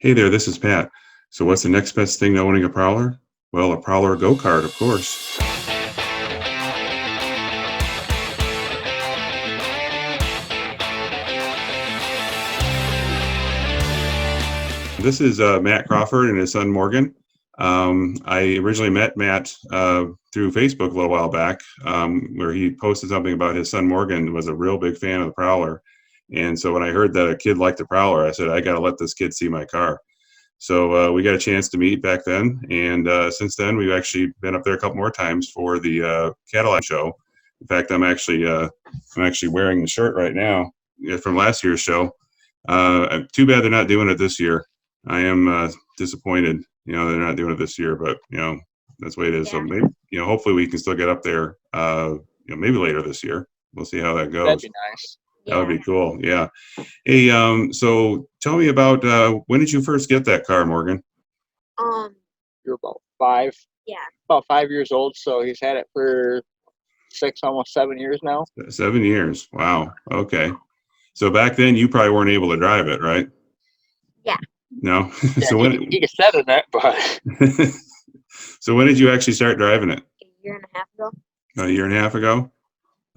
Hey there, this is Pat. So what's the next best thing to owning a Prowler? Well, a Prowler go-kart, of course. This is Matt Crawford and his son Morgan. I originally met Matt through Facebook a little while back, where he posted something about his son Morgan was a real big fan of the Prowler. And so when I heard that a kid liked the Prowler, I said, I got to let this kid see my car. So we got a chance to meet back then, and since then we've actually been up there a couple more times for the Cadillac show. In fact, I'm actually wearing the shirt right now from last year's show. Too bad they're not doing it this year. I am disappointed. They're not doing it this year, but that's the way it is. Yeah. So maybe hopefully we can still get up there. Maybe later this year. We'll see how that goes. That'd be nice. That would be cool. Yeah. Hey, so tell me about when did you first get that car, Morgan? You're about 5. Yeah. About 5 years old, so he's had it for 6, almost 7 years now. 7 years. Wow. Okay. So back then you probably weren't able to drive it, right? Yeah. No. Yeah, So he can set in it, but so when did you actually start driving it? A year and a half ago. A year and a half ago?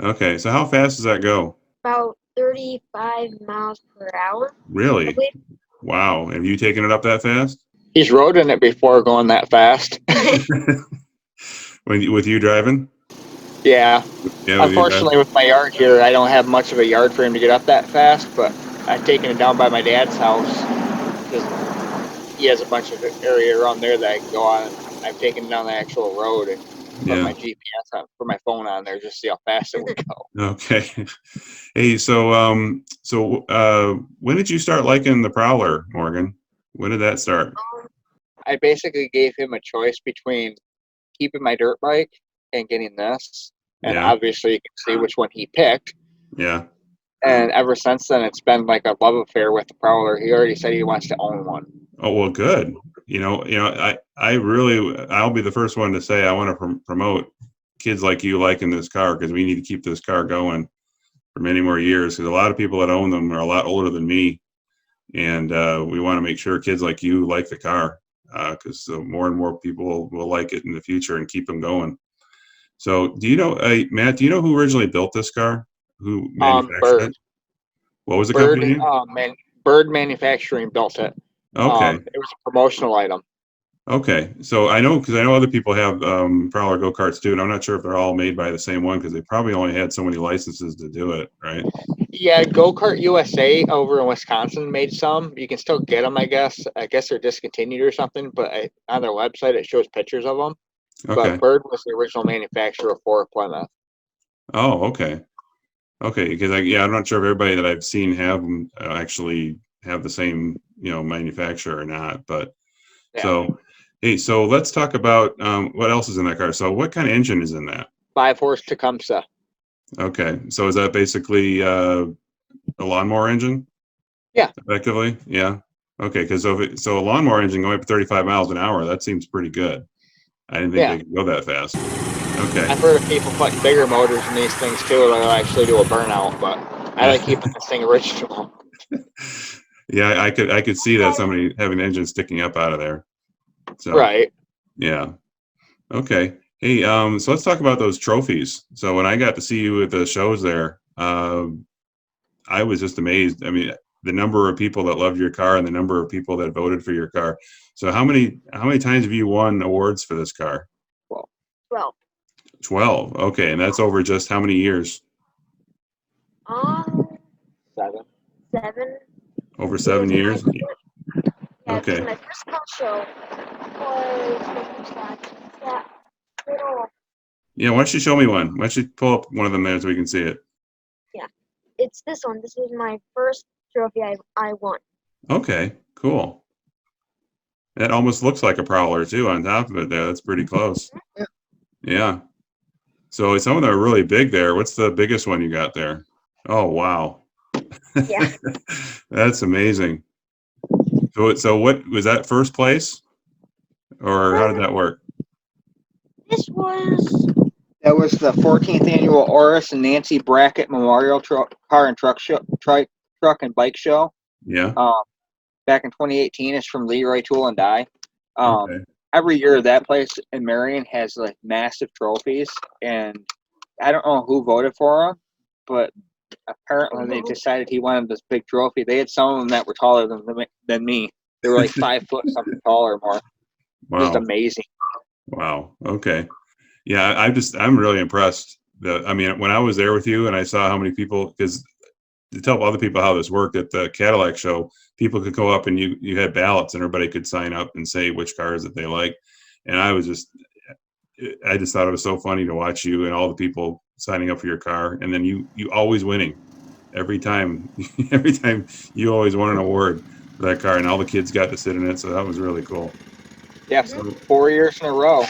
Okay. So how fast does that go? About 35 miles per hour. Really? I believe. Wow. Have you taken it up that fast? he's rode in it before going that fast. With you driving? Yeah. Yeah. Unfortunately, with my yard here, I don't have much of a yard for him to get up that fast, but I've taken it down by my dad's house because he has a bunch of area around there that I can go on. I've taken it down the actual road and put my GPS on, put my phone on there just to see how fast it would go. Okay. Hey, so when did you start liking the Prowler, Morgan? When did that start? I basically gave him a choice between keeping my dirt bike and getting this. And obviously you can see which one he picked. Yeah. And ever since then, it's been like a love affair with the Prowler. He already said he wants to own one. Oh, well, good. I'll be the first one to say I want to promote kids like you liking this car because we need to keep this car going for many more years because a lot of people that own them are a lot older than me. And we want to make sure kids like you like the car because more and more people will like it in the future and keep them going. So do you know, Matt, do you know who originally built this car? Who manufactured it? What was the company name? Bird Manufacturing built it. Okay. It was a promotional item. Okay. So I know because I know other people have Prowler go-karts too, and I'm not sure if they're all made by the same one because they probably only had so many licenses to do it, right? Yeah, Go-Kart USA over in Wisconsin made some. You can still get them, I guess. I guess they're discontinued or something, but on their website it shows pictures of them. Okay. But Bird was the original manufacturer for Plymouth. Oh, okay. Okay, because I'm not sure if everybody that I've seen have them actually have the same manufacturer or not. But so hey, so let's talk about what else is in that car. So what kind of engine is in that? 5-horse Tecumseh. Okay, so is that basically a lawnmower engine? Yeah. Effectively, yeah. Okay, because so a lawnmower engine going up 35 miles an hour, that seems pretty good. I didn't think they could go that fast. Okay. I've heard of people putting bigger motors in these things too that'll actually do a burnout, but I like keeping this thing original. Yeah, I could see that somebody having an engine sticking up out of there. So, right. Yeah. Okay. Hey, so let's talk about those trophies. So when I got to see you at the shows there, I was just amazed. I mean, the number of people that loved your car and the number of people that voted for your car. So how many times have you won awards for this car? 12. 12. Okay, and that's over just how many years? 7. Over 7 years. Yeah, Okay. my first car show was that little. Yeah, why don't you show me one? Why don't you pull up one of them there so we can see it? Yeah, it's this one. This is my first trophy I won. Okay, cool. That almost looks like a Prowler too on top of it there. That's pretty close. Yeah. So some of them are really big there. What's the biggest one you got there? Oh, wow. Yeah. That's amazing. So what was that, first place? Or how did that work? That was the 14th annual Oris and Nancy Brackett Memorial Car and Truck and Bike Show. Yeah. back in 2018. It's from Leroy Tool and Die. Okay. Every year that place in Marion has like massive trophies, and I don't know who voted for him, but apparently they decided he wanted this big trophy. They had some of them that were taller than me. They were like 5 foot something taller or more. Just Wow. amazing. Wow. Okay. Yeah, I'm really impressed. I mean, when I was there with you and I saw how many people, because to tell other people how this worked at the Cadillac show, people could go up and you had ballots and everybody could sign up and say which cars that they like. And I just thought it was so funny to watch you and all the people signing up for your car, and then you always winning every time. Every time you always won an award for that car, and all the kids got to sit in it. So that was really cool. Yeah, So 4 years in a row.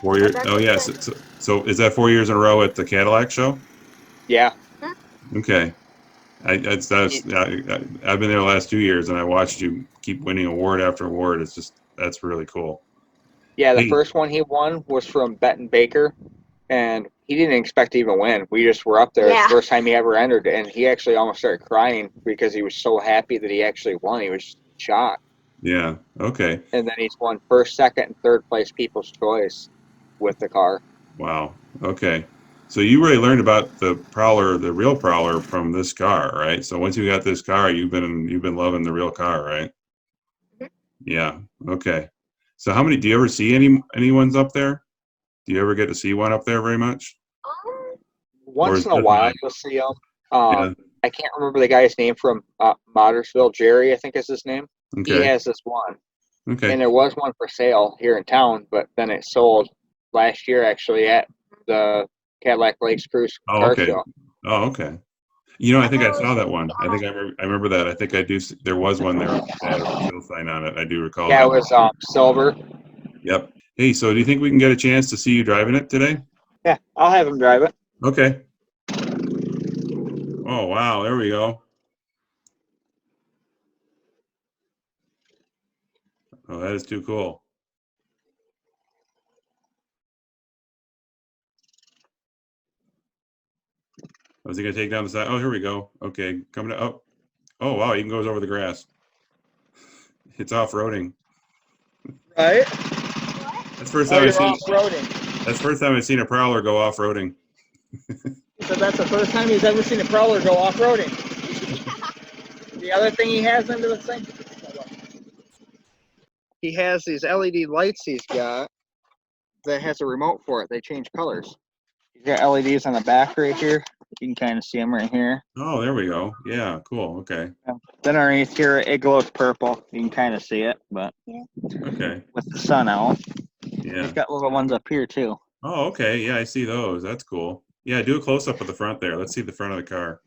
4 years. Oh yes. So is that 4 years in a row at the Cadillac show? Yeah. Okay. I've been there the last 2 years, and I watched you keep winning award after award. That's really cool. Yeah, the Hey, first one he won was from Benton Baker, and he didn't expect to even win. We just were up there. Yeah. It's the first time he ever entered, and he actually almost started crying because he was so happy that he actually won. He was shocked. yeah. Okay. And then he's won first, second, and third place People's Choice with the car. Wow. Okay. So you really learned about the Prowler, the real Prowler, from this car, right? So once you got this car, you've been loving the real car, right? Mhm. Yeah. Okay. So do you ever see anyone's up there? Do you ever get to see one up there very much? Or Once is in a it while, not? you'll see him. Yeah. I can't remember the guy's name from Moddersville. Jerry, I think is his name. He Okay. has this one. Okay. And there was one for sale here in town, but then it sold last year actually at the Cadillac Lakes Cruise Oh, Car okay. Show. Oh, okay. I think I saw that one. I remember that. I think I do. There was one there that had a for sale sign on it. I do recall Yeah, that. it was silver. Yep. Hey, so do you think we can get a chance to see you driving it today? Yeah, I'll have him drive it. Okay. Oh, wow. There we go. Oh, that is too cool. Was he going to take down the side? Oh, here we go. Okay. Coming up. Oh, wow. He even goes over the grass. It's off-roading. Right? That's the first Oh, time you're I've seen. off-roading. That's the first time I've seen a Prowler go off-roading. He said that's the first time he's ever seen a Prowler go off-roading. The other thing he has under the thing, he has these LED lights he's got that has a remote for it. They change colors. He's got LEDs on the back right here. You can kind of see them right here. Oh, there we go. Yeah, cool. Okay. Then underneath here, it glows purple. You can kind of see it, but Okay. with the sun out. Yeah. He's got little ones up here too. Oh, okay. Yeah, I see those. That's cool. Yeah, do a close-up of the front there. Let's see the front of the car.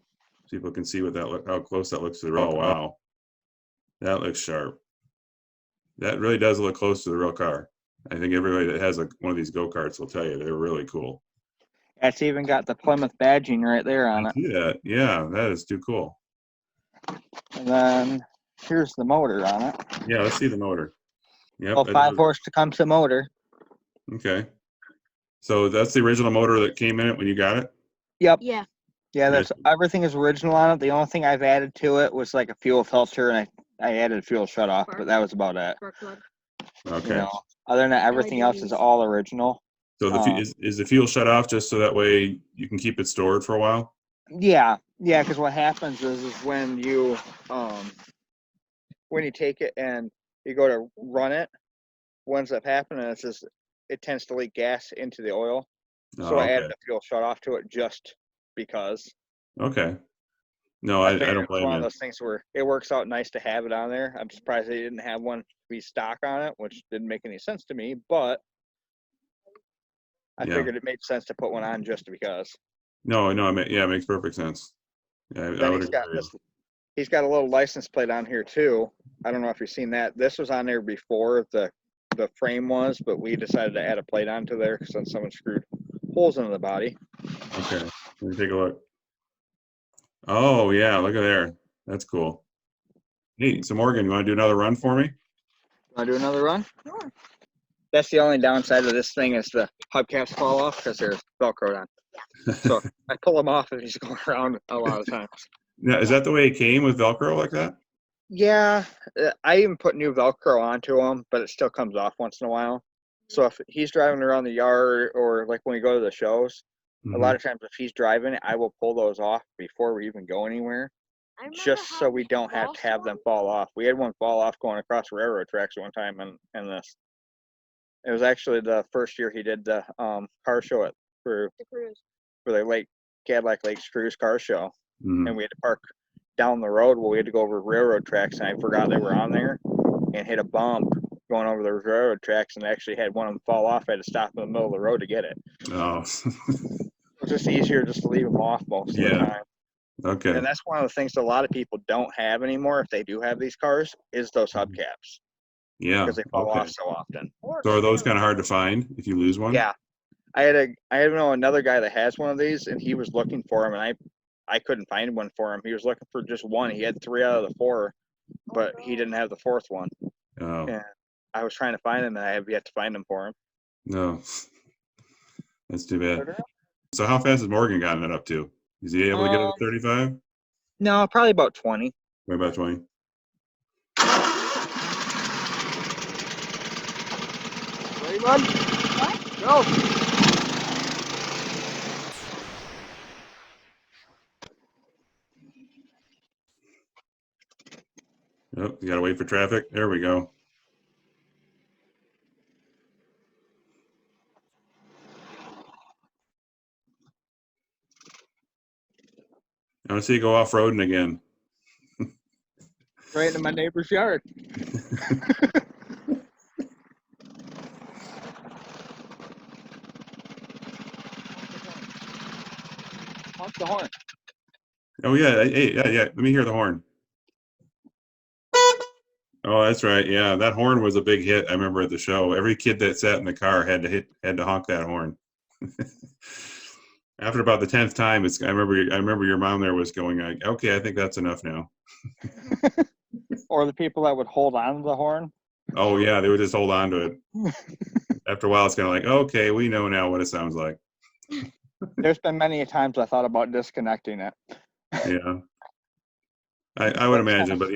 So people can see how close that looks to the real. Oh, wow. That looks sharp. That really does look close to the real car. I think everybody that has one of these go-karts will tell you they're really cool. It's even got the Plymouth badging right there on I it. see that. Yeah, that is too cool. And then here's the motor on it. Yeah, let's see the motor. Yep. Well, 5-horse Tecumseh motor. Okay. So that's the original motor that came in it when you got it? Yep. Yeah. Yeah, that's everything is original on it. The only thing I've added to it was like a fuel filter, and I added fuel shut off, but that was about it. Okay. You know, other than that, everything else is all original. So is the fuel shut off just so that way you can keep it stored for a while? Yeah, because what happens is when you take it and you go to run it, what ends up happening is it tends to leak gas into the oil. So I added a fuel shut off to it just because. Okay. No, I don't It's blame one of you. those things where it works out nice to have it on there. I'm surprised they didn't have one be stock on it, which didn't make any sense to me, but I figured it made sense to put one on just because. No, it makes perfect sense. Yeah, I would agree. He's got a little license plate on here too. I don't know if you've seen that. This was on there before the frame was, but we decided to add a plate onto there because then someone screwed holes into the body. Okay, let me take a look. Oh yeah, look at there. That's cool. Hey, so Morgan, you want to do another run for me? Want to do another run? Sure. That's the only downside of this thing is the hubcaps fall off because there's Velcro on. Yeah. So I pull them off if he's going around a lot of times. Yeah, is that the way it came with Velcro like that? Yeah, I even put new Velcro onto them, but it still comes off once in a while. So if he's driving around the yard or like when we go to the shows, a lot Mhm. of times if he's driving, I will pull those off before we even go anywhere, I remember just so we having don't have to lost have them one. fall off. We had one fall off going across railroad tracks one time, and this it was actually the first year he did the car show for The cruise. for the Cadillac Lakes Cruise car show, and Mhm. we had to park down the road. Well, we had to go over railroad tracks, and I forgot they were on there, and hit a bump going over the railroad tracks, and actually had one of them fall off. I had to stop in the middle of the road to get it. Oh. It was just easier just to leave them off most of the Yeah. time. Okay. And that's one of the things that a lot of people don't have anymore, if they do have these cars, is those Mhm. hubcaps, Yeah. because they fall Okay. off so often. Or So are those spinner kind of hard to wheels. find if you lose one? Yeah, I know another guy that has one of these, and he was looking for them, and I couldn't find one for him. He was looking for just one. He had 3 out of the 4, but he no. didn't have the 4th one. Oh, And I was trying to find him, and I have yet to find him for him. no. That's too bad. So how fast has Morgan gotten it up to? Is he able to get it Um, to 35? no, probably about 20. What about 20? Ready, bud? What? Go. Oh, you gotta wait for traffic. There we go. I want to see you go off-roading again. Right into my neighbor's yard. Honk the horn. Oh yeah, hey, yeah. Let me hear the horn. Oh, that's right. Yeah, that horn was a big hit. I remember at the show. Every kid that sat in the car had to honk that horn. After about the 10th time, I remember your mom there was going like, okay, I think that's enough now. Or the people that would hold on to the horn. Oh yeah, they would just hold on to it. After a while, it's kind of like, okay, we know now what it sounds like. There's been many times I thought about disconnecting it. Yeah, I would imagine, but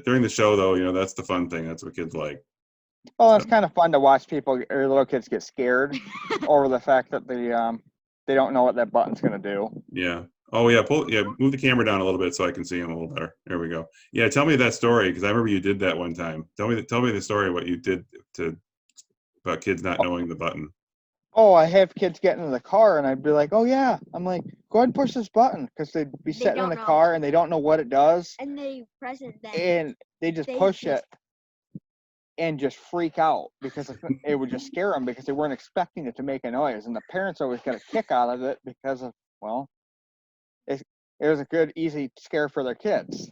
during the show though, that's the fun thing. That's what kids like. Well, it's kind of fun to watch people or little kids get scared over the fact that they don't know what that button's gonna do. Yeah. Oh yeah, move the camera down a little bit so I can see him a little better. There we go. Yeah, tell me that story because I remember you did that one time. Tell me the story of what you did about kids not knowing the button. Oh, I have kids get into the car and I'd be like, oh yeah. I'm like, go ahead and push this button, because they'd be They sitting in don't the know. car and they don't know what it does, And they press it then. and they just They push just- it and just freak out because it would just scare them because they weren't expecting it to make a noise, and the parents always got a kick out of it because of, well, it was a good easy scare for their kids.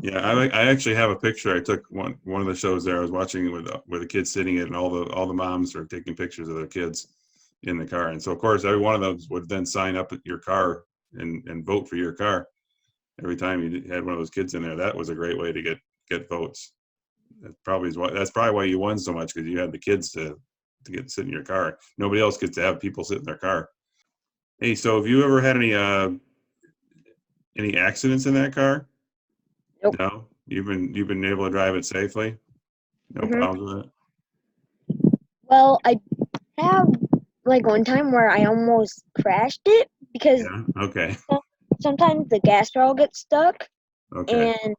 Yeah, I actually have a picture. I took one of the shows there. I was watching with the kids sitting in, and all the moms are taking pictures of their kids in the car, and so of course every one of those would then sign up at your car and vote for your car every time you had one of those kids in there. That was a great way to get votes. That's probably why you won so much, because you had the kids to get to sit in your car. Nobody else gets to have people sit in their car. Hey, so have you ever had any accidents in that car? Nope. No, you've been able to drive it safely. No Mhm. problems with it. Well, I have like one time where I almost crashed it because Yeah. Okay. sometimes the gas pedal gets stuck Okay. and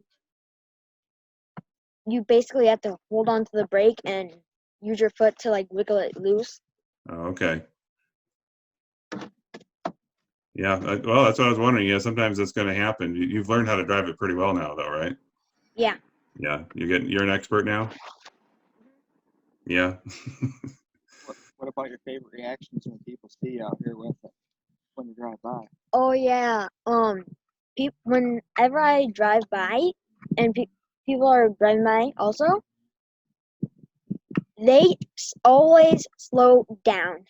you basically have to hold on to the brake and use your foot to like wiggle it loose. Oh, okay. Yeah. Well, that's what I was wondering. Yeah. Sometimes that's going to happen. You've learned how to drive it pretty well now, though, right? Yeah. Yeah. You're an expert now. Yeah. What about your favorite reactions when people see you out here with it when you drive by? Oh yeah. Whenever I drive by and people are driving by also, they always slow down.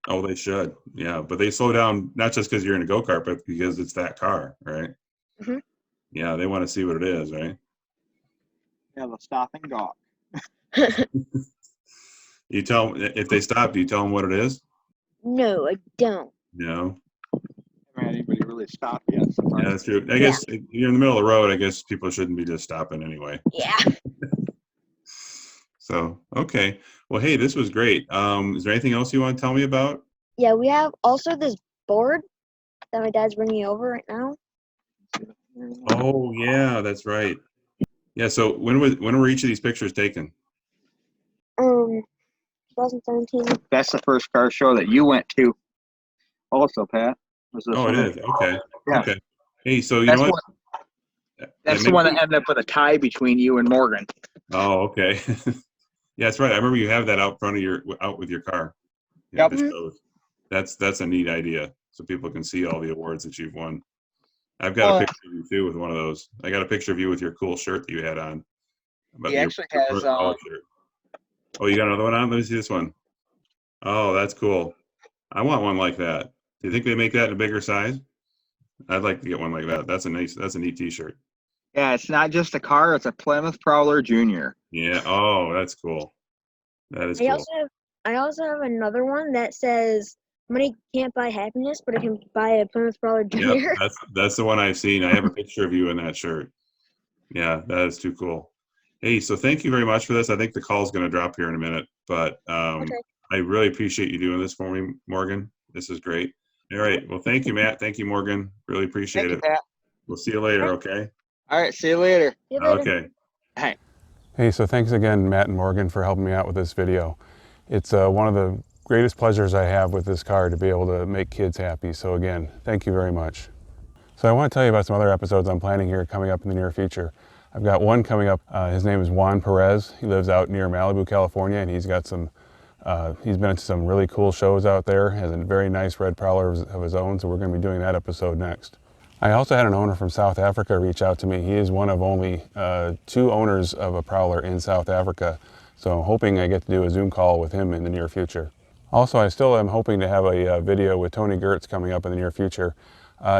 Oh, they should. Yeah, but they slow down not just because you're in a go-kart, but because it's that car, right? Mhm. Yeah, they want to see what it is, right? Yeah, the stop and go. You tell them if they stop. Do you tell them what it is? No, I don't. No. Haven't had anybody really stop yet. Yeah, that's true. I guess if you're in the middle of the road, I guess people shouldn't be just stopping anyway. Yeah. So, okay. Well, hey, this was great. Is there anything else you want to tell me about? Yeah, we have also this board that my dad's bringing over right now. Oh, yeah, that's right. Yeah, so when were each of these pictures taken? 2017. That's the first car show that you went to. Also, Pat. Was this Oh, it one? is. Okay. Yeah. Okay. Hey, so you That's know what? That's Yeah, the one maybe- that ended up with a tie between you and Morgan. Oh, okay. Yeah, that's right. I remember you have that out front of out with your car. Yeah, Yep. the shows. That's a neat idea, so people can see all the awards that you've won. I've got a Well, picture of you too with one of those. I got a picture of you with your cool shirt that you had on. About He your actually has, first collar shirt. Oh, you got another one on? Let me see this one. Oh, that's cool. I want one like that. Do you think they make that in a bigger size? I'd like to get one like that. That's a neat T-shirt. Yeah, it's not just a car; it's a Plymouth Prowler Jr. Yeah. Oh, that's cool. That is cool. I also have another one that says money can't buy happiness, but it can buy a Plymouth Prowler Jr. Yep, that's the one I've seen. I have a picture of you in that shirt. Yeah, that is too cool. Hey, so thank you very much for this. I think the call's going to drop here in a minute, but Okay. I really appreciate you doing this for me, Morgan. This is great. All right. Well, thank you, Matt. Thank you, Morgan. Really appreciate Thank you, it. Pat. We'll see you later, okay? All right, see you later. See you later. Okay. Hey. Hey, so thanks again, Matt and Morgan, for helping me out with this video. It's one of the greatest pleasures I have with this car, to be able to make kids happy. So again, thank you very much. So I want to tell you about some other episodes I'm planning here coming up in the near future. I've got one coming up. His name is Juan Perez. He lives out near Malibu, California, and he's got some, he's been to some really cool shows out there, has a very nice red Prowler of his own, so we're going to be doing that episode next. I also had an owner from South Africa reach out to me. He is one of only 2 owners of a Prowler in South Africa, so I'm hoping I get to do a Zoom call with him in the near future. Also, I still am hoping to have a video with Tony Gertz coming up in the near future.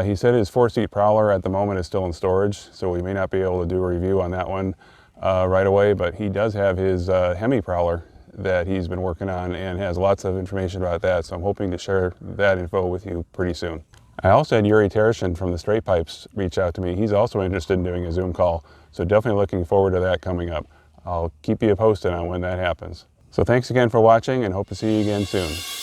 He said his 4-seat Prowler at the moment is still in storage, so we may not be able to do a review on that one right away, but he does have his Hemi Prowler that he's been working on and has lots of information about that, so I'm hoping to share that info with you pretty soon. I also had Yuri Tereshin from the Straight Pipes reach out to me. He's also interested in doing a Zoom call, so definitely looking forward to that coming up. I'll keep you posted on when that happens. So thanks again for watching, and hope to see you again soon.